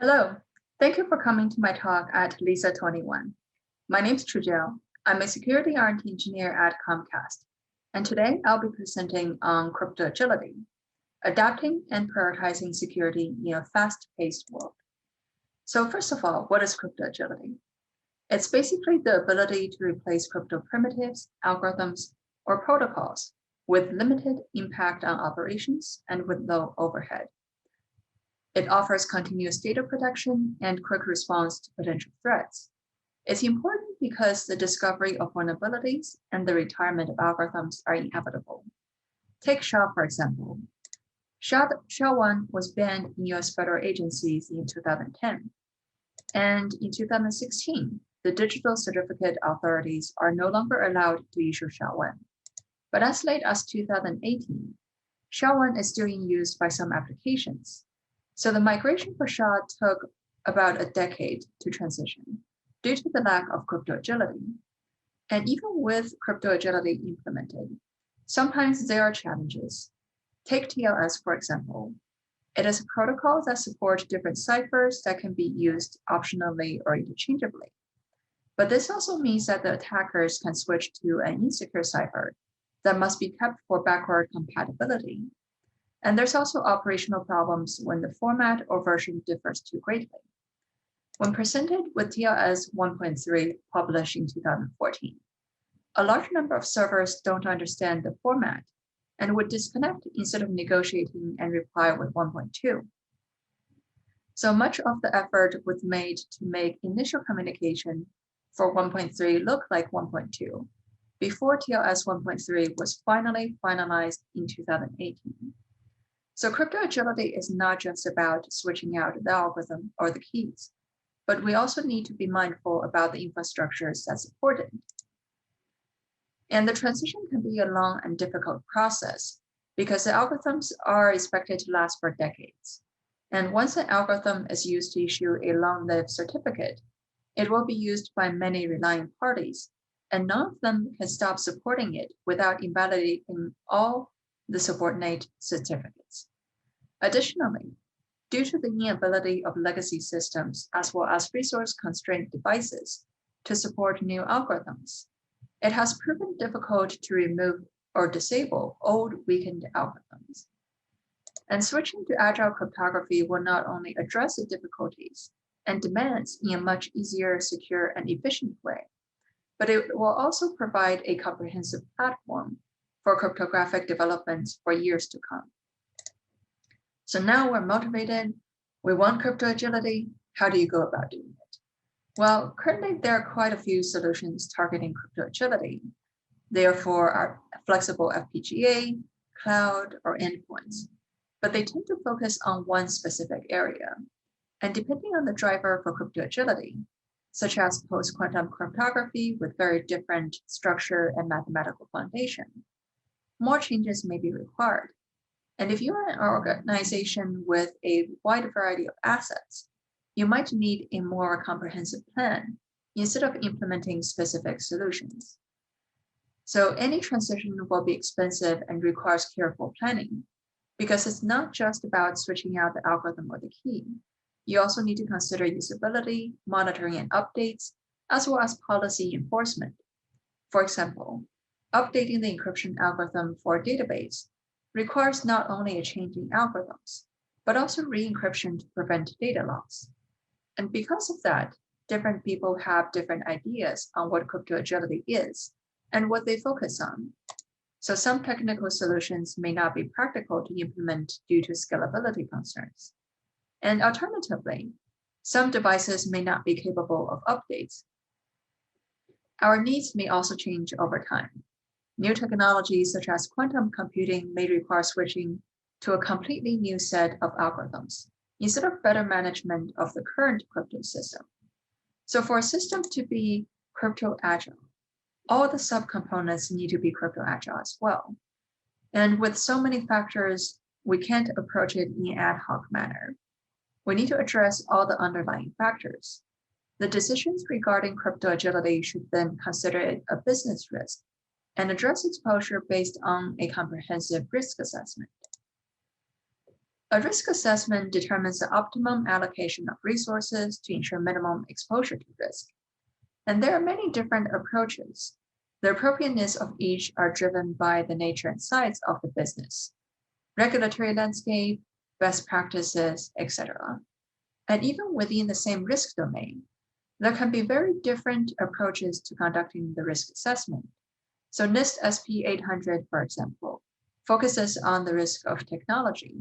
Hello, thank you for coming to my talk at LISA21. My name is Chujiao. I'm a security R&D engineer at Comcast, and today I'll be presenting on crypto agility, adapting and prioritizing security in a fast-paced world. So first of all, what is crypto agility? It's basically the ability to replace crypto primitives, algorithms, or protocols with limited impact on operations and with low overhead. It offers continuous data protection and quick response to potential threats. It's important because the discovery of vulnerabilities and the retirement of algorithms are inevitable. Take SHA, for example. SHA-1 was banned in US federal agencies in 2010. And in 2016, the digital certificate authorities are no longer allowed to issue SHA-1. But as late as 2018, SHA-1 is still in use by some applications. So the migration for SHA took about a decade to transition due to the lack of crypto agility. And even with crypto agility implemented, sometimes there are challenges. Take TLS, for example. It is a protocol that supports different ciphers that can be used optionally or interchangeably. But this also means that the attackers can switch to an insecure cipher that must be kept for backward compatibility. And there's also operational problems when the format or version differs too greatly. When presented with TLS 1.3 published in 2014, a large number of servers don't understand the format and would disconnect instead of negotiating and reply with 1.2. So much of the effort was made to make initial communication for 1.3 look like 1.2 before TLS 1.3 was finally finalized in 2018. So crypto agility is not just about switching out the algorithm or the keys, but we also need to be mindful about the infrastructures that support it. And the transition can be a long and difficult process because the algorithms are expected to last for decades. And once an algorithm is used to issue a long-lived certificate, it will be used by many relying parties, and none of them can stop supporting it without invalidating all the subordinate certificates. Additionally, due to the inability of legacy systems as well as resource-constrained devices to support new algorithms, it has proven difficult to remove or disable old weakened algorithms. And switching to agile cryptography will not only address the difficulties and demands in a much easier, secure, and efficient way, but it will also provide a comprehensive platform for cryptographic developments for years to come. So now we're motivated, we want crypto agility. How do you go about doing it? Well, currently there are quite a few solutions targeting crypto agility. Therefore, are flexible FPGA, cloud, or endpoints, but they tend to focus on one specific area. And depending on the driver for crypto agility, such as post-quantum cryptography with very different structure and mathematical foundation, more changes may be required. And if you are an organization with a wide variety of assets, you might need a more comprehensive plan instead of implementing specific solutions. So any transition will be expensive and requires careful planning because it's not just about switching out the algorithm or the key. You also need to consider usability, monitoring and updates, as well as policy enforcement. For example, updating the encryption algorithm for a database requires not only a change in algorithms, but also re-encryption to prevent data loss. And because of that, different people have different ideas on what crypto agility is and what they focus on. So some technical solutions may not be practical to implement due to scalability concerns. And alternatively, some devices may not be capable of updates. Our needs may also change over time. New technologies such as quantum computing may require switching to a completely new set of algorithms instead of better management of the current crypto system. So for a system to be crypto agile, all the subcomponents need to be crypto agile as well. And with so many factors, we can't approach it in an ad hoc manner. We need to address all the underlying factors. The decisions regarding crypto agility should then consider it a business risk and address exposure based on a comprehensive risk assessment. A risk assessment determines the optimum allocation of resources to ensure minimum exposure to risk. And there are many different approaches. The appropriateness of each are driven by the nature and size of the business, regulatory landscape, best practices, etc. And even within the same risk domain, there can be very different approaches to conducting the risk assessment. So NIST SP 800, for example, focuses on the risk of technology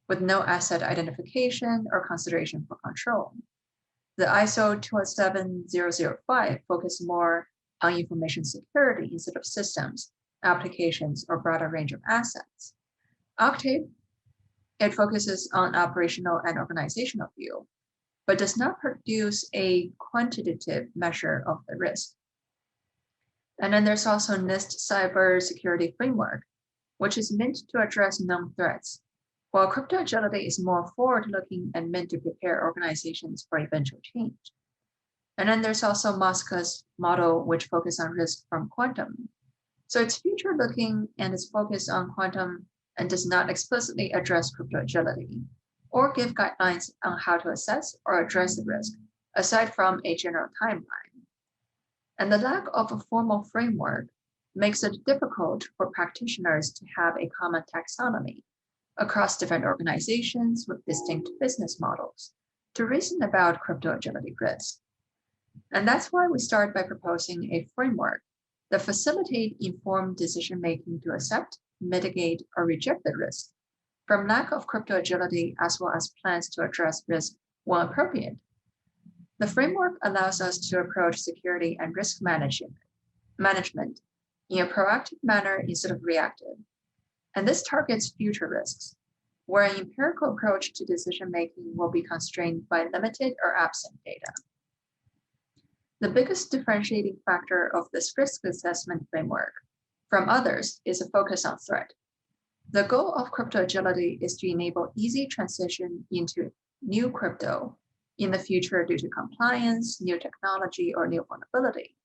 with no asset identification or consideration for control. The ISO 27005 focuses more on information security instead of systems, applications, or broader range of assets. Octave, it focuses on operational and organizational view, but does not produce a quantitative measure of the risk. And then there's also NIST Cybersecurity Framework, which is meant to address known threats, while crypto agility is more forward-looking and meant to prepare organizations for eventual change. And then there's also Mosca's model, which focuses on risk from quantum. So it's future-looking and is focused on quantum and does not explicitly address crypto agility or give guidelines on how to assess or address the risk, aside from a general timeline. And the lack of a formal framework makes it difficult for practitioners to have a common taxonomy across different organizations with distinct business models to reason about crypto agility risk. And that's why we start by proposing a framework that facilitates informed decision-making to accept, mitigate, or reject the risk from lack of crypto agility, as well as plans to address risk when appropriate. The framework allows us to approach security and risk management in a proactive manner instead of reactive. And this targets future risks, where an empirical approach to decision-making will be constrained by limited or absent data. The biggest differentiating factor of this risk assessment framework from others is a focus on threat. The goal of crypto agility is to enable easy transition into new crypto in the future due to compliance, new technology, or new vulnerability.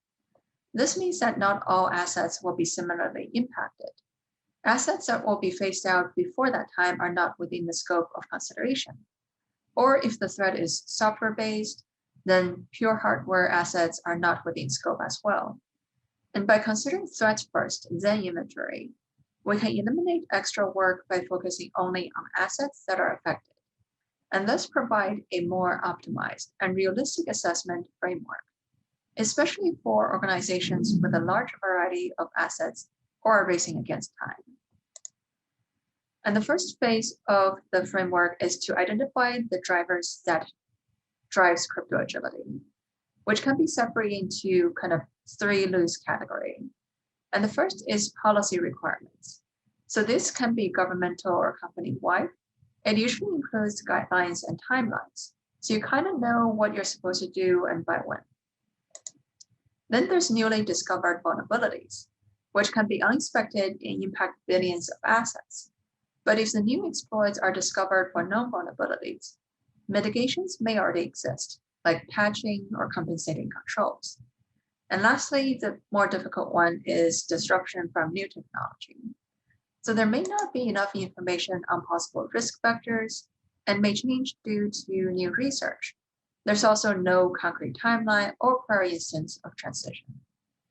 This means that not all assets will be similarly impacted. Assets that will be phased out before that time are not within the scope of consideration. Or if the threat is software-based, then pure hardware assets are not within scope as well. And by considering threats first, then inventory, we can eliminate extra work by focusing only on assets that are affected, and thus provide a more optimized and realistic assessment framework, especially for organizations with a large variety of assets or are racing against time. And the first phase of the framework is to identify the drivers that drives crypto agility, which can be separated into kind of three loose categories. And the first is policy requirements. So this can be governmental or company-wide. It usually includes guidelines and timelines. So you kind of know what you're supposed to do and by when. Then there's newly discovered vulnerabilities, which can be unexpected and impact billions of assets. But if the new exploits are discovered for known vulnerabilities, mitigations may already exist, like patching or compensating controls. And lastly, the more difficult one is disruption from new technology. So there may not be enough information on possible risk vectors and may change due to new research. There's also no concrete timeline or prior instance of transition.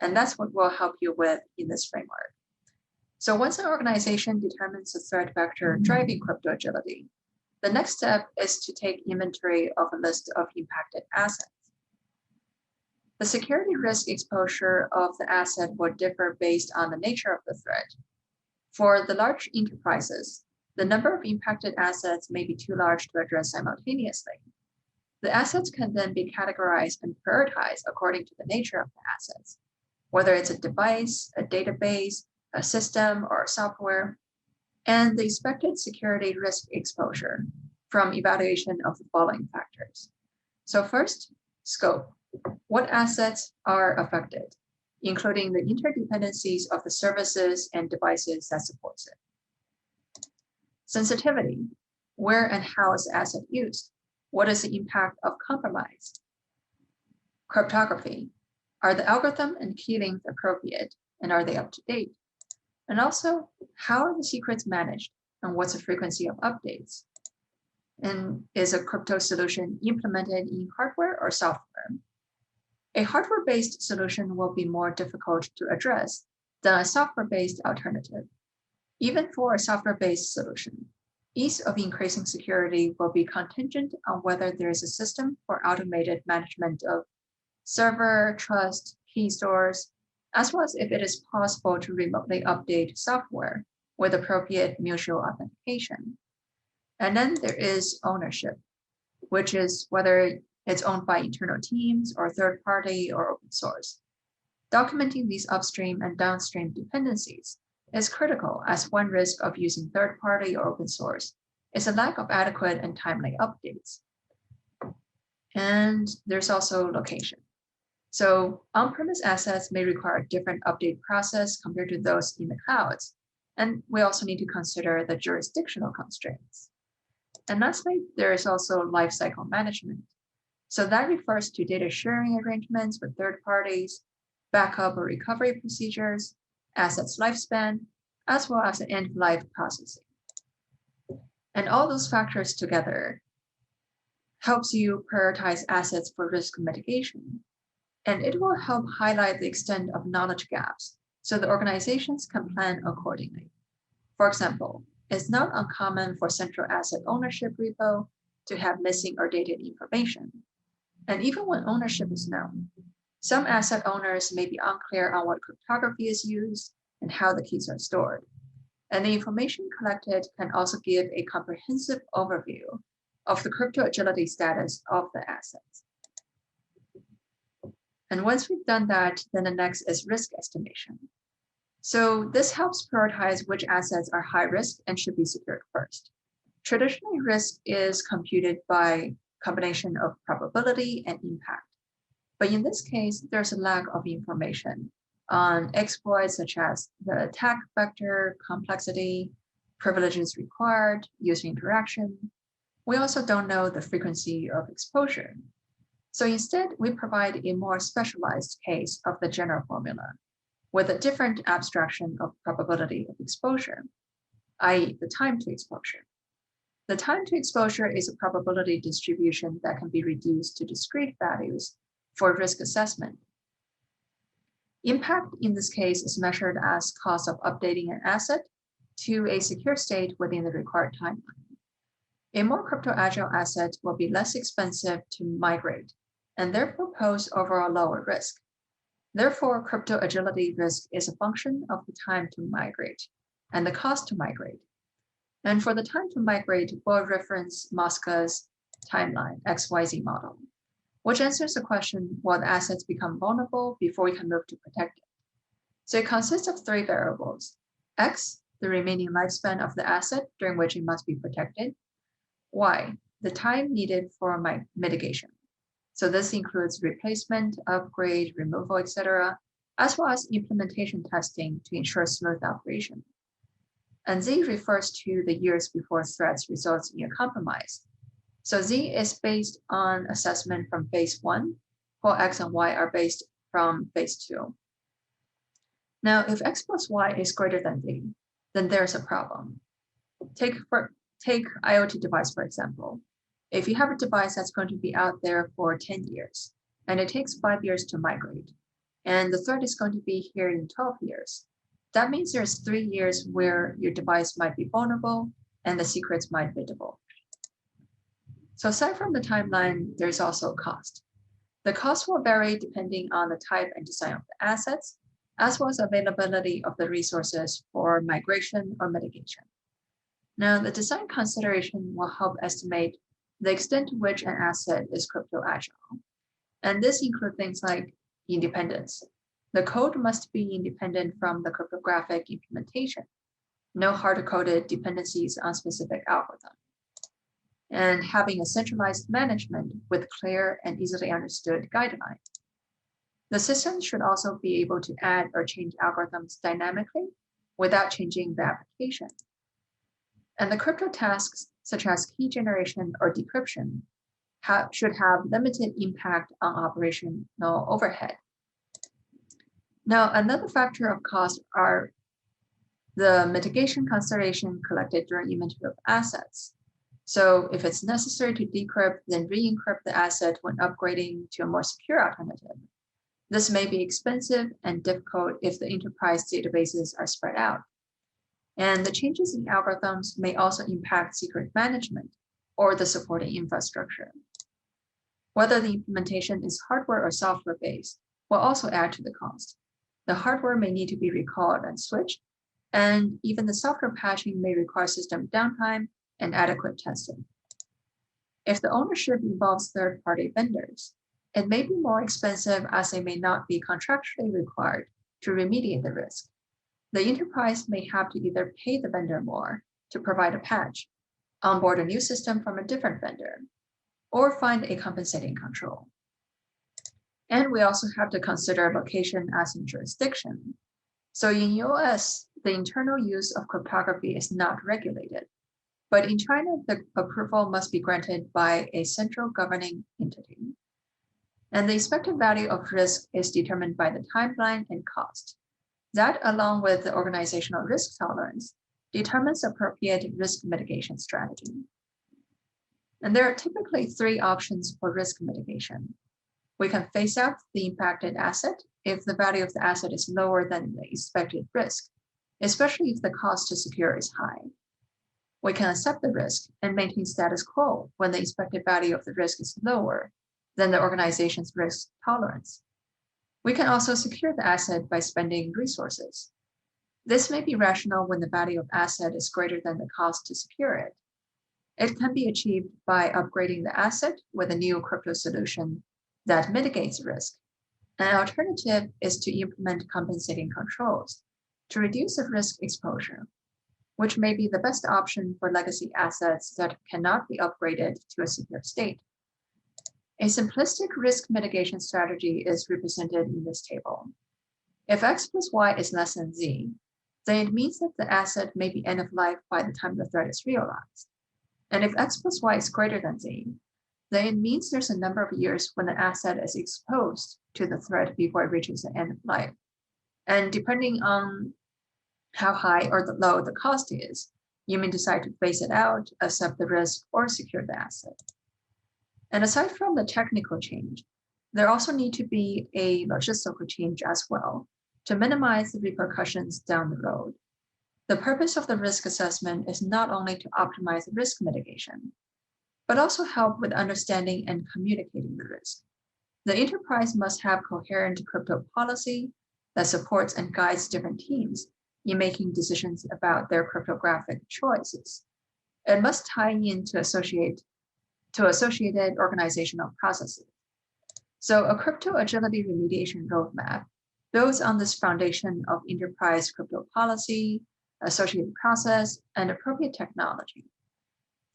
And that's what we'll help you with in this framework. So once an organization determines the threat vector driving crypto agility, the next step is to take inventory of a list of impacted assets. The security risk exposure of the asset will differ based on the nature of the threat. For the large enterprises, the number of impacted assets may be too large to address simultaneously. The assets can then be categorized and prioritized according to the nature of the assets, whether it's a device, a database, a system, or software, and the expected security risk exposure from evaluation of the following factors. So first, scope. What assets are affected, including the interdependencies of the services and devices that supports it. Sensitivity. Where and how is the asset used? What is the impact of compromise? Cryptography. Are the algorithm and key length appropriate, and are they up to date? And also, how are the secrets managed, and what's the frequency of updates? And is a crypto solution implemented in hardware or software? A hardware-based solution will be more difficult to address than a software-based alternative. Even for a software-based solution, ease of increasing security will be contingent on whether there is a system for automated management of server, trust, key stores, as well as if it is possible to remotely update software with appropriate mutual authentication. And then there is ownership, which is whether it's owned by internal teams or third party or open source. Documenting these upstream and downstream dependencies is critical, as one risk of using third party or open source is a lack of adequate and timely updates. And there's also location. So on-premise assets may require a different update process compared to those in the clouds. And we also need to consider the jurisdictional constraints. And lastly, there is also lifecycle management. So that refers to data sharing arrangements with third parties, backup or recovery procedures, assets lifespan, as well as the end-of-life processing. And all those factors together helps you prioritize assets for risk mitigation. And it will help highlight the extent of knowledge gaps so the organizations can plan accordingly. For example, it's not uncommon for central asset ownership repo to have missing or dated information. And even when ownership is known, some asset owners may be unclear on what cryptography is used and how the keys are stored. And the information collected can also give a comprehensive overview of the crypto agility status of the assets. And once we've done that, then the next is risk estimation. So this helps prioritize which assets are high risk and should be secured first. Traditionally, risk is computed by combination of probability and impact. But in this case, there's a lack of information on exploits such as the attack vector, complexity, privileges required, user interaction. We also don't know the frequency of exposure. So instead, we provide a more specialized case of the general formula with a different abstraction of probability of exposure, i.e. the time to exposure. The time to exposure is a probability distribution that can be reduced to discrete values for risk assessment. Impact in this case is measured as cost of updating an asset to a secure state within the required timeline. A more crypto-agile asset will be less expensive to migrate and therefore pose overall lower risk. Therefore, crypto agility risk is a function of the time to migrate and the cost to migrate. And for the time to migrate, we'll reference Mosca's timeline, XYZ model, which answers the question, will the assets become vulnerable before we can move to protect it? So it consists of three variables: X, the remaining lifespan of the asset during which it must be protected; Y, the time needed for mitigation. So this includes replacement, upgrade, removal, etc., as well as implementation testing to ensure smooth operation. And Z refers to the years before threats results in a compromise. So Z is based on assessment from phase 1, while X and Y are based from phase 2. Now, if X plus Y is greater than Z, then there's a problem. Take IoT device, for example. If you have a device that's going to be out there for 10 years, and it takes 5 years to migrate, and the threat is going to be here in 12 years, that means there's 3 years where your device might be vulnerable and the secrets might be divulged. So aside from the timeline, there's also cost. The cost will vary depending on the type and design of the assets, as well as availability of the resources for migration or mitigation. Now, the design consideration will help estimate the extent to which an asset is crypto-agile. And this includes things like independence. The code must be independent from the cryptographic implementation. No hard-coded dependencies on specific algorithm. And having a centralized management with clear and easily understood guidelines. The system should also be able to add or change algorithms dynamically without changing the application. And the crypto tasks, such as key generation or decryption, should have limited impact on operational overhead. Now, another factor of cost are the mitigation consideration collected during inventory of assets. So if it's necessary to decrypt, then re-encrypt the asset when upgrading to a more secure alternative. This may be expensive and difficult if the enterprise databases are spread out. And the changes in algorithms may also impact secret management or the supporting infrastructure. Whether the implementation is hardware or software-based will also add to the cost. The hardware may need to be recalled and switched, and even the software patching may require system downtime and adequate testing. If the ownership involves third-party vendors, it may be more expensive as they may not be contractually required to remediate the risk. The enterprise may have to either pay the vendor more to provide a patch, onboard a new system from a different vendor, or find a compensating control. And we also have to consider location as in jurisdiction. So in US, the internal use of cryptography is not regulated, but in China, the approval must be granted by a central governing entity. And the expected value of risk is determined by the timeline and cost. That, along with the organizational risk tolerance, determines appropriate risk mitigation strategy. And there are typically three options for risk mitigation. We can phase out the impacted asset if the value of the asset is lower than the expected risk, especially if the cost to secure is high. We can accept the risk and maintain status quo when the expected value of the risk is lower than the organization's risk tolerance. We can also secure the asset by spending resources. This may be rational when the value of asset is greater than the cost to secure it. It can be achieved by upgrading the asset with a new crypto solution that mitigates risk. An alternative is to implement compensating controls to reduce the risk exposure, which may be the best option for legacy assets that cannot be upgraded to a secure state. A simplistic risk mitigation strategy is represented in this table. If X plus Y is less than Z, then it means that the asset may be end of life by the time the threat is realized. And if X plus Y is greater than Z, then it means there's a number of years when the asset is exposed to the threat before it reaches the end of life. And depending on how high or low the cost is, you may decide to phase it out, accept the risk, or secure the asset. And aside from the technical change, there also need to be a logistical change as well to minimize the repercussions down the road. The purpose of the risk assessment is not only to optimize risk mitigation, but also help with understanding and communicating the risk. The enterprise must have coherent crypto policy that supports and guides different teams in making decisions about their cryptographic choices. It must tie into associated organizational processes. So a crypto agility remediation roadmap builds on this foundation of enterprise crypto policy, associated process, and appropriate technology.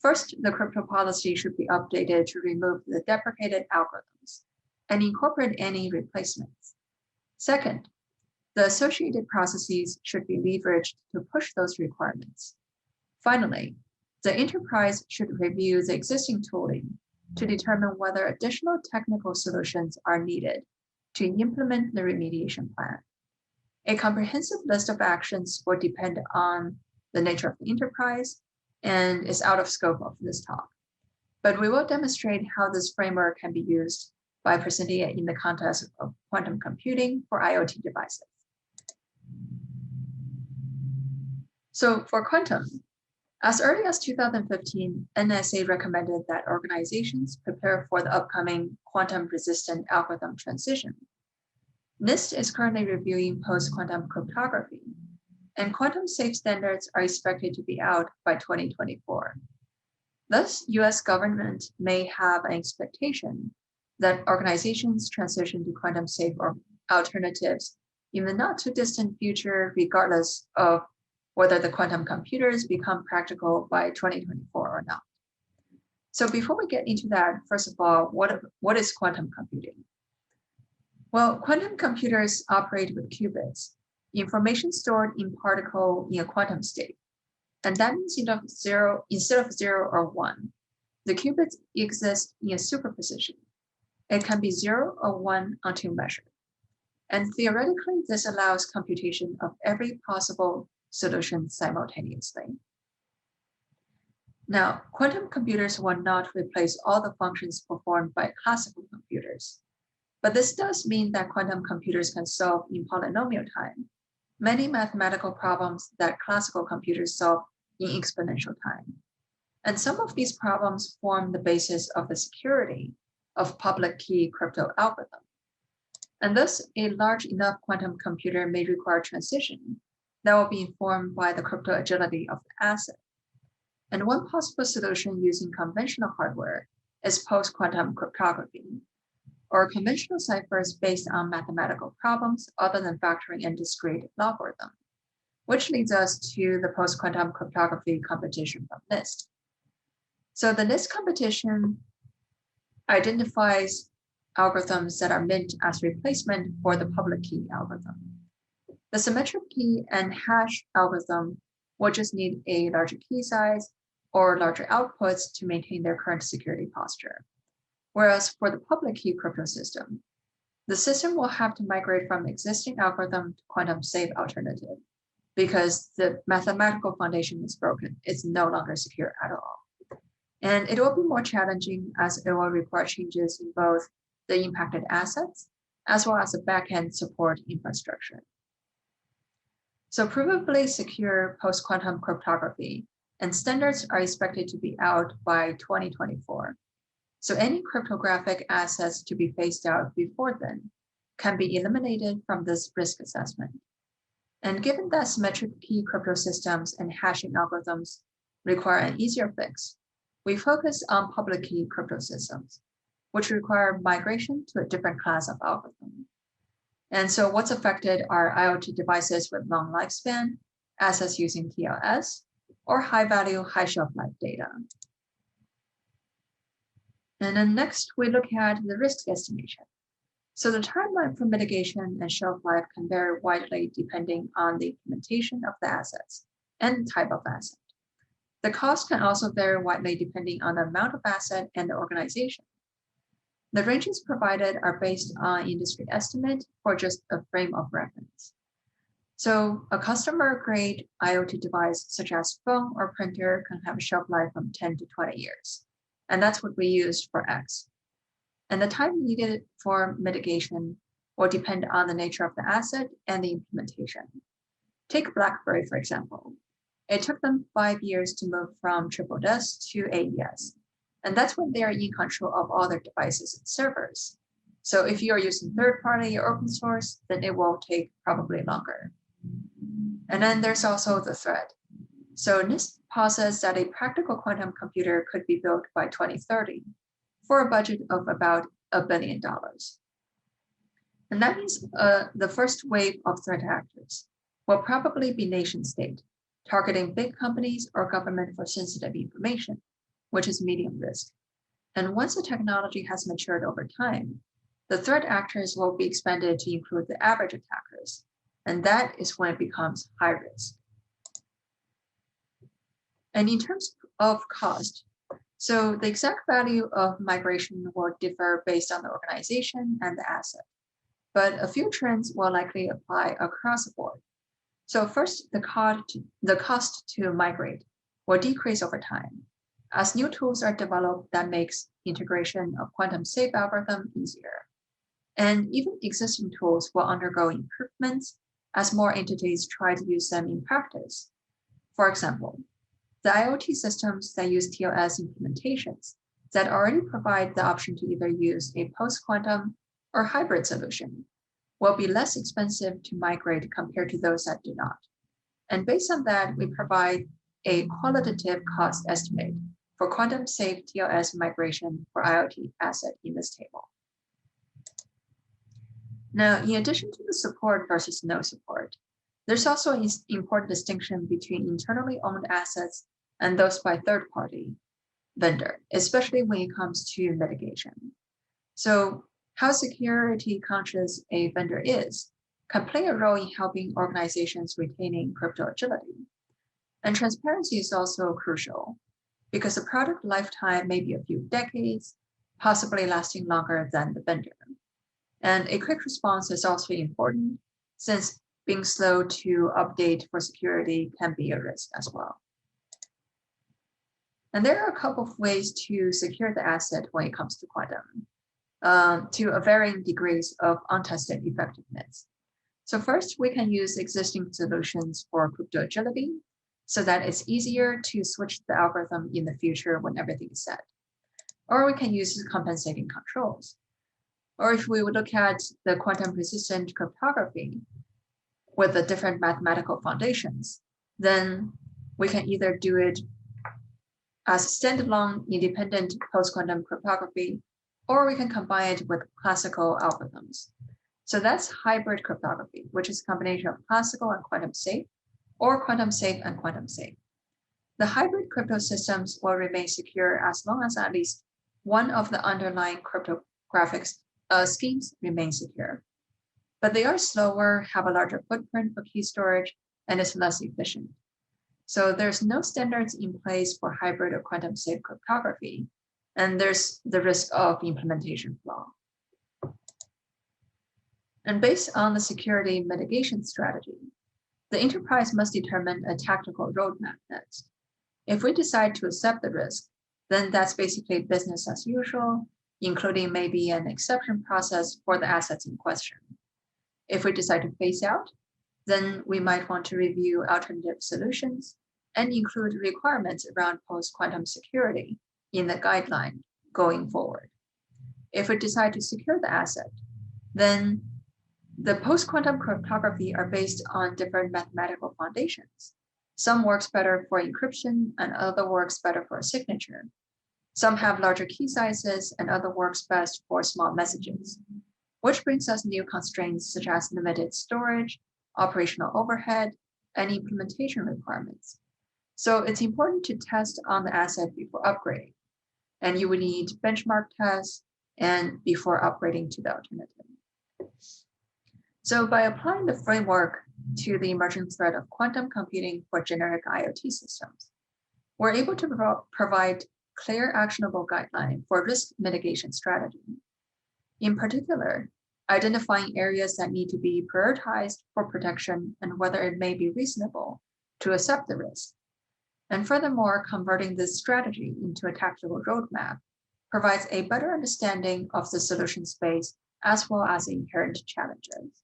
First, the crypto policy should be updated to remove the deprecated algorithms and incorporate any replacements. Second, the associated processes should be leveraged to push those requirements. Finally, the enterprise should review the existing tooling to determine whether additional technical solutions are needed to implement the remediation plan. A comprehensive list of actions will depend on the nature of the enterprise and is out of scope of this talk. But we will demonstrate how this framework can be used by presenting it in the context of quantum computing for IoT devices. So for quantum, as early as 2015, NSA recommended that organizations prepare for the upcoming quantum-resistant algorithm transition. NIST is currently reviewing post-quantum cryptography, and quantum-safe standards are expected to be out by 2024. Thus, US government may have an expectation that organizations transition to quantum-safe alternatives in the not-too-distant future, regardless of whether the quantum computers become practical by 2024 or not. So before we get into that, first of all, what is quantum computing? Well, quantum computers operate with qubits, information stored in particle in a quantum state. And that means instead of 0 or 1, the qubits exist in a superposition. It can be 0 or 1 until measured. And theoretically, this allows computation of every possible solution simultaneously. Now, quantum computers will not replace all the functions performed by classical computers, but this does mean that quantum computers can solve in polynomial time many mathematical problems that classical computers solve in exponential time. And some of these problems form the basis of the security of public key crypto algorithm. And thus, a large enough quantum computer may require transition that will be informed by the crypto agility of the asset. And one possible solution using conventional hardware is post-quantum cryptography, or conventional ciphers based on mathematical problems other than factoring in discrete logarithm, which leads us to the post-quantum cryptography competition from NIST. So the NIST competition identifies algorithms that are meant as replacement for the public key algorithm. The symmetric key and hash algorithm will just need a larger key size or larger outputs to maintain their current security posture. Whereas for the public key crypto system, the system will have to migrate from existing algorithm to quantum safe alternative because the mathematical foundation is broken. It's no longer secure at all. And it will be more challenging as it will require changes in both the impacted assets as well as the backend support infrastructure. So provably secure post-quantum cryptography and standards are expected to be out by 2024. So any cryptographic assets to be phased out before then can be eliminated from this risk assessment. And given that symmetric key crypto systems and hashing algorithms require an easier fix, we focus on public key crypto systems, which require migration to a different class of algorithm. And so what's affected are IoT devices with long lifespan, assets using TLS, or high-value, high shelf life data. And then next, we look at the risk estimation. So the timeline for mitigation and shelf life can vary widely depending on the implementation of the assets and the type of asset. The cost can also vary widely depending on the amount of asset and the organization. The ranges provided are based on industry estimate or just a frame of reference. So a customer-grade IoT device such as phone or printer can have a shelf life from 10 to 20 years. And that's what we used for X. And the time needed for mitigation will depend on the nature of the asset and the implementation. Take BlackBerry, for example. It took them 5 years to move from triple DES to AES. And that's when they are in control of all their devices and servers. So if you are using third-party or open source, then it will take probably longer. And then there's also the threat. So NIST posits that a practical quantum computer could be built by 2030 for a budget of about $1 billion. And that means the first wave of threat actors will probably be nation state, targeting big companies or government for sensitive information, which is medium risk. And once the technology has matured over time, the threat actors will be expanded to include the average attackers. And that is when it becomes high risk. And in terms of cost, so the exact value of migration will differ based on the organization and the asset, but a few trends will likely apply across the board. So first, the cost to migrate will decrease over time as new tools are developed that makes integration of quantum safe algorithm easier. And even existing tools will undergo improvements as more entities try to use them in practice. For example, the IoT systems that use TLS implementations that already provide the option to either use a post-quantum or hybrid solution will be less expensive to migrate compared to those that do not. And based on that, we provide a qualitative cost estimate for quantum safe TLS migration for IoT asset in this table. Now, in addition to the support versus no support, there's also an important distinction between internally owned assets and those by third-party vendor, especially when it comes to mitigation. So how security conscious a vendor is can play a role in helping organizations retaining crypto agility. And transparency is also crucial because the product lifetime may be a few decades, possibly lasting longer than the vendor. And a quick response is also important since being slow to update for security can be a risk as well. And there are a couple of ways to secure the asset when it comes to quantum, to a varying degrees of untested effectiveness. So first, we can use existing solutions for crypto agility so that it's easier to switch the algorithm in the future when everything is set. Or we can use compensating controls. Or if we would look at the quantum persistent cryptography with the different mathematical foundations, then we can either do it as standalone independent post-quantum cryptography, or we can combine it with classical algorithms. So that's hybrid cryptography, which is a combination of classical and quantum safe, or quantum safe and quantum safe. The hybrid crypto systems will remain secure as long as at least one of the underlying cryptographic schemes remains secure. But they are slower, have a larger footprint for key storage, and is less efficient. So there's no standards in place for hybrid or quantum safe cryptography, and there's the risk of implementation flaw. And based on the security mitigation strategy, the enterprise must determine a tactical roadmap next. If we decide to accept the risk, then that's basically business as usual, including maybe an exception process for the assets in question. If we decide to phase out, then we might want to review alternative solutions and include requirements around post-quantum security in the guideline going forward. If we decide to secure the asset, then the post-quantum cryptography are based on different mathematical foundations. Some works better for encryption and other works better for a signature. Some have larger key sizes and other works best for small messages, which brings us new constraints such as limited storage, operational overhead, and implementation requirements. So it's important to test on the asset before upgrading, and you would need benchmark tests and before upgrading to the alternative. So by applying the framework to the emerging threat of quantum computing for generic IoT systems, we're able to provide clear, actionable guideline for risk mitigation strategy. In particular, identifying areas that need to be prioritized for protection and whether it may be reasonable to accept the risk. And furthermore, converting this strategy into a tactical roadmap provides a better understanding of the solution space as well as inherent challenges.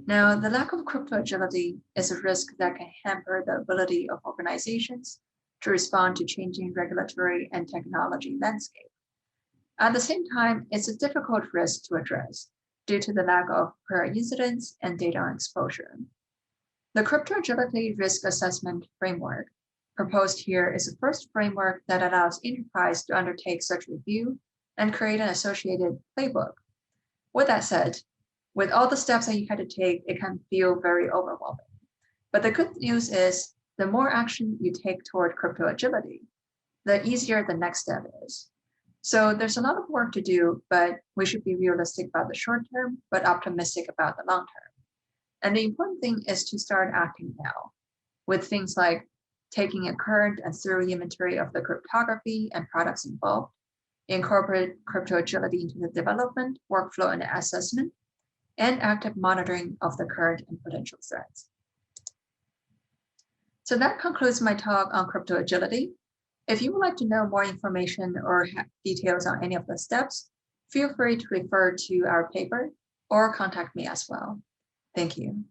Now, the lack of crypto agility is a risk that can hamper the ability of organizations to respond to changing regulatory and technology landscape. At the same time, it's a difficult risk to address due to the lack of prior incidents and data on exposure. The crypto agility risk assessment framework proposed here is the first framework that allows enterprise to undertake such review and create an associated playbook. With that said, with all the steps that you had to take, it can feel very overwhelming. But the good news is the more action you take toward crypto agility, the easier the next step is. So there's a lot of work to do, but we should be realistic about the short term, but optimistic about the long term. And the important thing is to start acting now with things like taking a current and thorough inventory of the cryptography and products involved, incorporate crypto agility into the development, workflow, and assessment, and active monitoring of the current and potential threats. So that concludes my talk on crypto agility. If you would like to know more information or have details on any of the steps, feel free to refer to our paper or contact me as well. Thank you.